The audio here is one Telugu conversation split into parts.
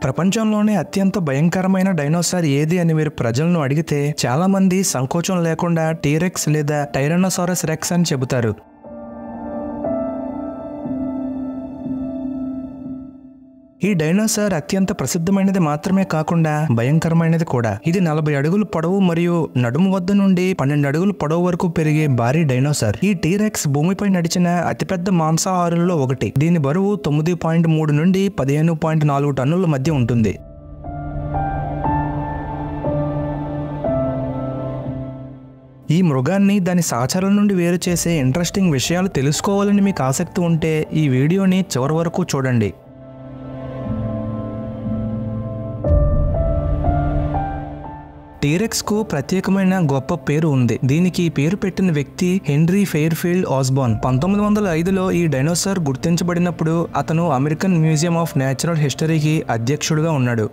ప్రపంచంలోనే అత్యంత భయంకరమైన డైనోసార్ ఏది అని మీరు ప్రజలను అడిగితే చాలా మంది సంకోచం లేకుండా టీరెక్స్ లేదా టైరానోసారస్ రెక్స్ అని చెబుతారు. ఈ డైనోసార్ అత్యంత ప్రసిద్ధమైనది మాత్రమే కాకుండా భయంకరమైనది కూడా. ఇది 40 అడుగులు పొడవు మరియు నడుము వద్ద నుండి 12 అడుగులు పొడవు వరకు పెరిగే భారీ డైనోసార్. ఈ టీరెక్స్ భూమిపై నడిచిన అతిపెద్ద మాంసాహారుల్లో ఒకటి. దీని బరువు 9.3 నుండి 15.4 టన్నుల మధ్య ఉంటుంది. ఈ మృగాన్ని దాని సహచరుల నుండి వేరు చేసే ఇంట్రెస్టింగ్ విషయాలు తెలుసుకోవాలని మీకు ఆసక్తి ఉంటే ఈ వీడియోని చివరి వరకు చూడండి. టీరెక్స్ కు ప్రత్యేకమైన గొప్ప పేరు ఉంది. దీనికి ఈ పేరు పెట్టిన వ్యక్తి హెన్రీ ఫెయిర్ఫీల్డ్ ఆస్బార్న్. 1905లో ఈ డైనోసార్ గుర్తించబడినప్పుడు అతను అమెరికన్ మ్యూజియం ఆఫ్ న్యాచురల్ హిస్టరీకి అధ్యక్షుడిగా ఉన్నాడు.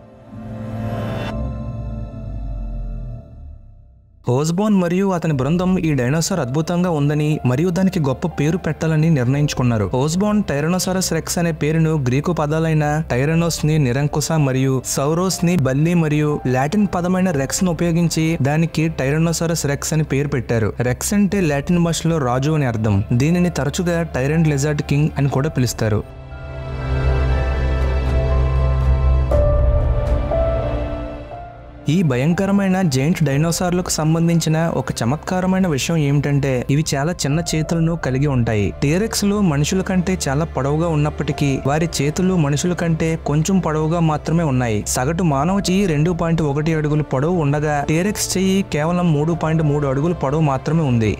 ఓస్బోర్న్ మరియు అతని బృందం ఈ డైనోసార్ అద్భుతంగా ఉందని మరియు దానికి గొప్ప పేరు పెట్టాలని నిర్ణయించుకున్నారు. ఓస్బోర్న్ టైరానోసారస్ రెక్స్ అనే పేరును గ్రీకు పదాలైన టైరానోస్ ని నిరంకుశ మరియు సౌరోస్ ని బల్లి మరియు లాటిన్ పదమైన రెక్స్ ను ఉపయోగించి దానికి టైరానోసారస్ రెక్స్ అని పేరు పెట్టారు. రెక్స్ అంటే లాటిన్ భాషలో రాజు అని అర్థం. దీనిని తరచుగా టైరెంట్ లిజార్డ్ కింగ్ అని కూడా పిలుస్తారు. ఈ భయంకరమైన జైంట్ డైనోసార్లకు సంబంధించిన ఒక చమత్కారమైన విషయం ఏమిటంటే ఇవి చాలా చిన్న చేతులను కలిగి ఉంటాయి. టీరెక్స్ లు మనుషుల కంటే చాలా పొడవుగా ఉన్నప్పటికీ వారి చేతులు మనుషుల కంటే కొంచెం పొడవుగా మాత్రమే ఉన్నాయి. సగటు మానవ చెయ్యి 2.1 అడుగులు పొడవు ఉండగా టీరెక్స్ చెయ్యి కేవలం 3.3 అడుగులు పొడవు మాత్రమే ఉంది.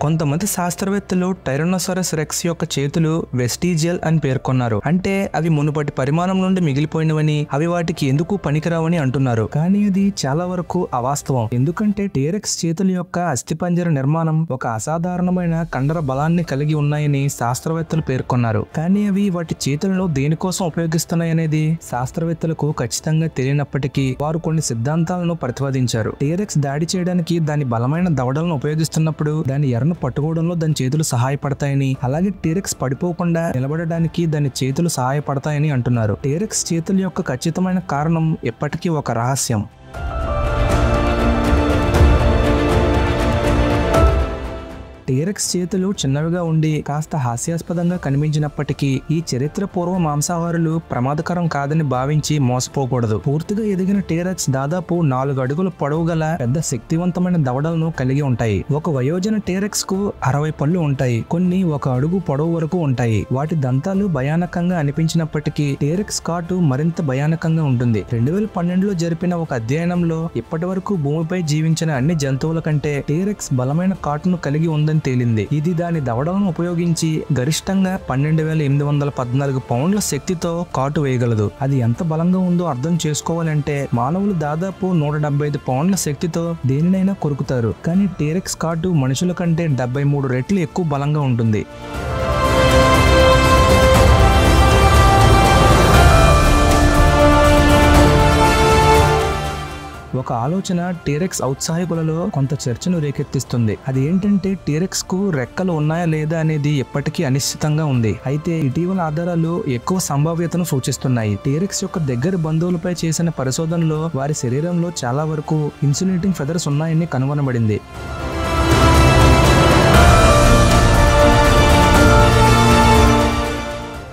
కొంతమంది శాస్త్రవేత్తలు టైరానోసారస్ రెక్స్ యొక్క చేతులు వెస్టీజియల్ అని పేర్కొన్నారు. అంటే అవి మునుపటి పరిమాణం నుండి మిగిలిపోయినవని, అవి వాటికి ఎందుకు పనికిరావని అంటున్నారు. కానీ అది చాలా వరకు అవాస్తవం. ఎందుకంటే టీరెక్స్ చేతుల యొక్క అస్థిపంజర నిర్మాణం ఒక అసాధారణమైన కండర బలాన్ని కలిగి ఉన్నాయని శాస్త్రవేత్తలు పేర్కొన్నారు. కానీ అవి వాటి చేతులను దేనికోసం ఉపయోగిస్తున్నాయనేది శాస్త్రవేత్తలకు ఖచ్చితంగా తెలియనప్పటికీ వారు కొన్ని సిద్ధాంతాలను ప్రతిపాదించారు. టీరెక్స్ దాడి చేయడానికి దాని బలమైన దవడలను ఉపయోగిస్తున్నప్పుడు దాని ఎర్రను పట్టుకోవడంలో దాని చేతులు సహాయపడతాయని, అలాగే టీరెక్స్ పడిపోకుండా నిలబడడానికి దాని చేతులు సహాయపడతాయని అంటున్నారు. టీరెక్స్ చేతుల యొక్క ఖచ్చితమైన కారణం ఎప్పటికీ ఒక రహస్యం. టీరెక్స్ చేతులు చిన్నవిగా ఉండి కాస్త హాస్యాస్పదంగా కనిపించినప్పటికీ ఈ చరిత్రపూర్వ మాంసాహారులు ప్రమాదకరం కాదని భావించి మోసపోకూడదు. పూర్తిగా ఎదిగిన టీరెక్స్ దాదాపు 4 అడుగుల పొడవు గల పెద్ద శక్తివంతమైన దవడలను కలిగి ఉంటాయి. ఒక వయోజన టీరెక్స్ కు 60 పళ్ళు ఉంటాయి. కొన్ని 1 అడుగు పొడవు వరకు ఉంటాయి. వాటి దంతాలు భయానకంగా అనిపించినప్పటికీ టీరెక్స్ కాటు మరింత భయానకంగా ఉంటుంది. 2012లో జరిపిన ఒక అధ్యయనంలో ఇప్పటి వరకు భూమిపై జీవించిన అన్ని జంతువుల కంటే టీరెక్స్ బలమైన కాటును కలిగి ఉందని తేలింది. ఇది దాని దవడలను ఉపయోగించి గరిష్టంగా 12,814 పౌండ్ల శక్తితో కాటు వేయగలదు. అది ఎంత బలంగా ఉందో అర్థం చేసుకోవాలంటే మానవులు దాదాపు 175 పౌండ్ల శక్తితో దేనినైనా కొరుకుతారు. కానీ టీరెక్స్ కాటు మనుషుల కంటే 73 రెట్లు ఎక్కువ బలంగా ఉంటుంది. ఒక ఆలోచన టీరెక్స్ ఔత్సాహికులలో కొంత చర్చను రేకెత్తిస్తుంది. అది ఏంటంటే టీరెక్స్ కు రెక్కలు ఉన్నాయా లేదా అనేది ఎప్పటికీ అనిశ్చితంగా ఉంది. అయితే ఇటీవల ఆధారాలు ఎక్కువ సంభావ్యతను సూచిస్తున్నాయి. టీరెక్స్ యొక్క దగ్గర బంధువులపై చేసిన పరిశోధనలో వారి శరీరంలో చాలా వరకు ఇన్సులేటింగ్ ఫెదర్స్ ఉన్నాయని కనుగొనబడింది.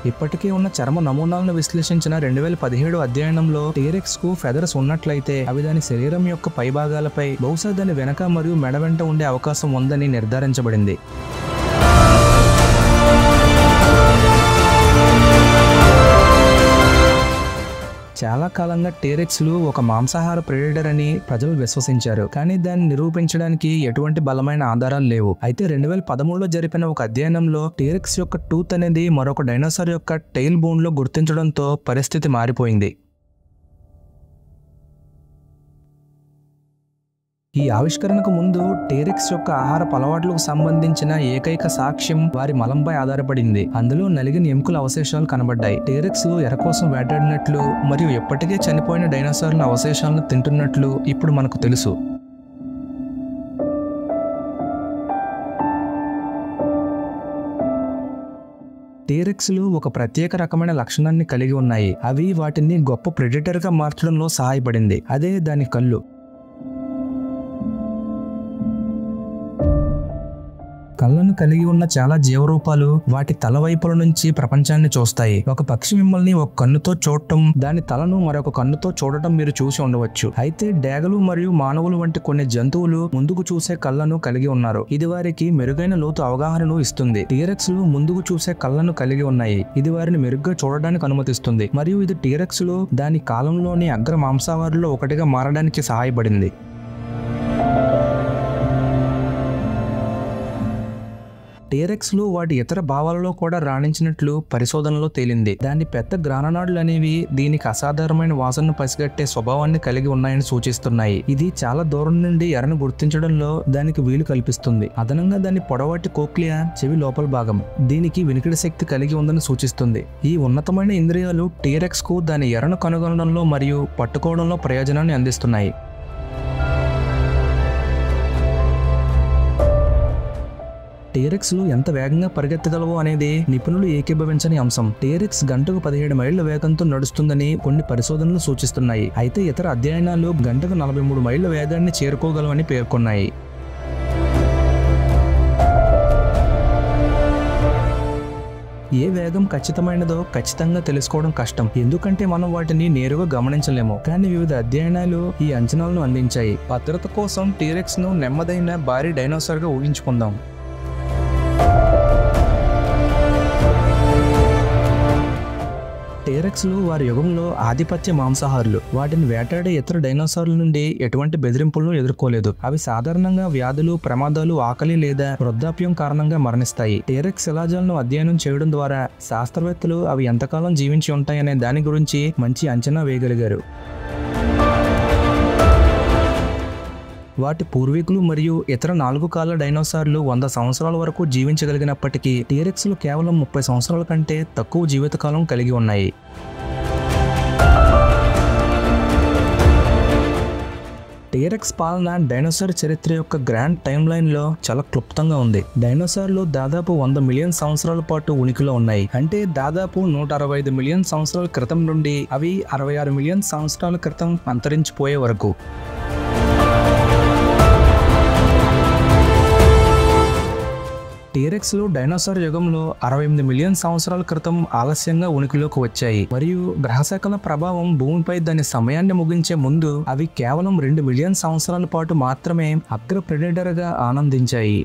ఇప్పటికే ఉన్న చర్మ నమూనాలను విశ్లేషించిన 2017 అధ్యయనంలో టీరెక్స్ కు ఫెదర్స్ ఉన్నట్లయితే అవి దాని శరీరం యొక్క పైభాగాలపై బహుశా దాని వెనక మరియు మెడ వెంట ఉండే అవకాశం ఉందని నిర్ధారించబడింది. చాలా కాలంగా టీరెక్స్లు ఒక మాంసాహార ప్రెడేటర్ అని ప్రజలు విశ్వసించారు. కానీ దాన్ని నిరూపించడానికి ఎటువంటి బలమైన ఆధారాలు లేవు. అయితే 2013లో జరిపిన ఒక అధ్యయనంలో టీరెక్స్ యొక్క టూత్ అనేది మరొక డైనోసార్ యొక్క టెయిల్ బోన్ లో గుర్తించడంతో పరిస్థితి మారిపోయింది. ఈ ఆవిష్కరణకు ముందు టీరెక్స్ యొక్క ఆహారపు అలవాట్లకు సంబంధించిన ఏకైక సాక్ష్యం వారి మలంపై ఆధారపడింది. అందులో నలిగిన ఎముకల అవశేషాలు కనబడ్డాయి. టీరెక్స్ ఎర కోసం వేటాడినట్లు మరియు ఎప్పటికే చనిపోయిన డైనోసార్ల అవశేషాలను తింటున్నట్లు ఇప్పుడు మనకు తెలుసు. టీరెక్స్లు ఒక ప్రత్యేక రకమైన లక్షణాన్ని కలిగి ఉన్నాయి. అవి వాటిని గొప్ప ప్రెడిటర్ గా మార్చడంలో సహాయపడింది. అదే దాని కళ్ళు. కళ్ళను కలిగి ఉన్న చాలా జీవరూపాలు వాటి తల వైపుల నుంచి ప్రపంచాన్ని చూస్తాయి. ఒక పక్షి మిమ్మల్ని ఒక కన్నుతో చూడటం, దాని తలను మరొక కన్నుతో చూడటం మీరు చూసి ఉండవచ్చు. అయితే డేగలు మరియు మానవులు వంటి కొన్ని జంతువులు ముందుకు చూసే కళ్ళను కలిగి ఉన్నారు. ఇది వారికి మెరుగైన లోతు అవగాహనను ఇస్తుంది. టీరెక్స్లు ముందుకు చూసే కళ్ళను కలిగి ఉన్నాయి. ఇది వారిని మెరుగ్గా చూడడానికి అనుమతిస్తుంది మరియు ఇది టీరెక్స్లు దాని కాలంలోని అగ్ర మాంసాహారుల్లో ఒకటిగా మారడానికి సహాయపడింది. టీరెక్స్లు వాటి ఇతర భావాలలో కూడా రాణించినట్లు పరిశోధనలో తేలింది. దాని పెద్ద గ్రాననాడులు అనేవి దీనికి అసాధారణమైన వాసనను పసిగట్టే స్వభావాన్ని కలిగి ఉన్నాయని సూచిస్తున్నాయి. ఇది చాలా దూరం నుండి ఎరను గుర్తించడంలో దానికి వీలు కల్పిస్తుంది. అదనంగా దాని పొడవాటి కోక్లియా చెవి లోపల భాగం దీనికి వినికిడి శక్తి కలిగి ఉందని సూచిస్తుంది. ఈ ఉన్నతమైన ఇంద్రియాలు టీరెక్స్ కు దాని ఎరను కనుగొనడంలో మరియు పట్టుకోవడంలో ప్రయోజనాన్ని అందిస్తున్నాయి. టీరెక్స్లు ఎంత వేగంగా పరిగెత్తగలవో అనేది నిపుణులు ఏకీభవించని అంశం. టీరెక్స్ గంటకు 17 మైళ్ల వేగంతో నడుస్తుందని కొన్ని పరిశోధనలు సూచిస్తున్నాయి. అయితే ఇతర అధ్యయనాలు గంటకు 43 మైళ్ల వేగాన్ని చేరుకోగలవని పేర్కొన్నాయి. ఏ వేగం ఖచ్చితమైనదో ఖచ్చితంగా తెలుసుకోవడం కష్టం, ఎందుకంటే మనం వాటిని నేరుగా గమనించలేము. కానీ వివిధ అధ్యయనాలు ఈ అంచనాలను అందించాయి. భద్రత కోసం టీరెక్స్ ను నెమ్మదైన భారీ డైనోసార్ గా ఊహించుకుందాం. టీరెక్స్లు వారి యుగంలో ఆధిపత్య మాంసాహారులు. వాటిని వేటాడే ఇతర డైనోసార్ల నుండి ఎటువంటి బెదిరింపులను ఎదుర్కోలేదు. అవి సాధారణంగా వ్యాధులు, ప్రమాదాలు, ఆకలి లేదా వృద్ధాప్యం కారణంగా మరణిస్తాయి. టీరెక్స్ శిలాజాలను అధ్యయనం చేయడం ద్వారా శాస్త్రవేత్తలు అవి ఎంతకాలం జీవించి ఉంటాయనే దాని గురించి మంచి అంచనా వేయగలిగారు. వాటి పూర్వీకులు మరియు ఇతర 4 కాళ్ళ డైనోసార్లు 100 సంవత్సరాల వరకు జీవించగలిగినప్పటికీ టీరెక్స్లు కేవలం 30 సంవత్సరాల కంటే తక్కువ జీవితకాలం కలిగి ఉన్నాయి. టీరెక్స్ పాలన డైనోసార్ చరిత్ర యొక్క గ్రాండ్ టైమ్ లైన్ లో చాలా క్లుప్తంగా ఉంది. డైనోసార్లు దాదాపు 100 మిలియన్ సంవత్సరాల పాటు ఉనికిలో ఉన్నాయి. అంటే దాదాపు 165 మిలియన్ సంవత్సరాల క్రితం నుండి అవి 66 మిలియన్ సంవత్సరాల క్రితం అంతరించిపోయే వరకు. టీరెక్స్లు డైనోసార్ యుగంలో 68 మిలియన్ సంవత్సరాల క్రితం ఆలస్యంగా ఉనికిలోకి వచ్చాయి మరియు గ్రహశాఖల ప్రభావం భూమిపై దాని సమయాన్ని ముగించే ముందు అవి కేవలం 2 మిలియన్ సంవత్సరాల పాటు మాత్రమే అగ్ర ప్రెడేటర్ గా ఆనందించాయి.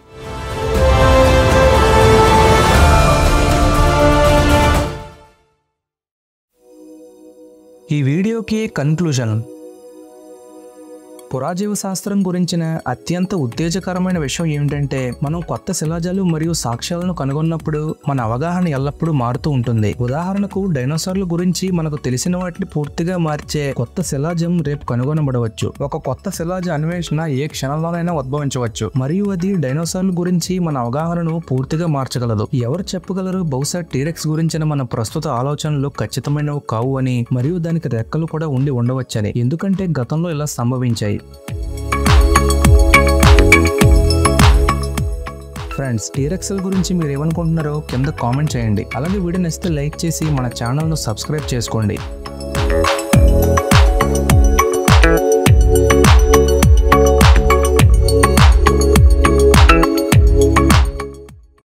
ఈ వీడియోకి కన్క్లూజన్. పురాజీవ శాస్త్రం గురించిన అత్యంత ఉత్తేజకరమైన విషయం ఏమిటంటే మనం కొత్త శిలాజాలు మరియు సాక్ష్యాలను కనుగొన్నప్పుడు మన అవగాహన ఎల్లప్పుడూ మారుతూ ఉంటుంది. ఉదాహరణకు డైనోసార్ల గురించి మనకు తెలిసిన వాటిని పూర్తిగా మార్చే కొత్త శిలాజం రేపు కనుగొనబడవచ్చు. ఒక కొత్త శిలాజ అన్వేషణ ఏ క్షణంలోనైనా ఉద్భవించవచ్చు మరియు అది డైనోసార్ల గురించి మన అవగాహనను పూర్తిగా మార్చగలదు. ఎవరు చెప్పగలరు బహుశా టీరెక్స్ గురించిన మన ప్రస్తుత ఆలోచనలు ఖచ్చితమైనవి కావు అని మరియు దానికి రెక్కలు కూడా ఉండి ఉండవచ్చని, ఎందుకంటే గతంలో ఇలా సంభవించాయి. ఫ్రెండ్స్, టీరెక్స్ల గురించి మీరు ఏమనుకుంటున్నారో కింద కామెంట్ చేయండి. అలాగే వీడియో నచ్చితే లైక్ చేసి మన ఛానల్ను సబ్స్క్రైబ్ చేసుకోండి.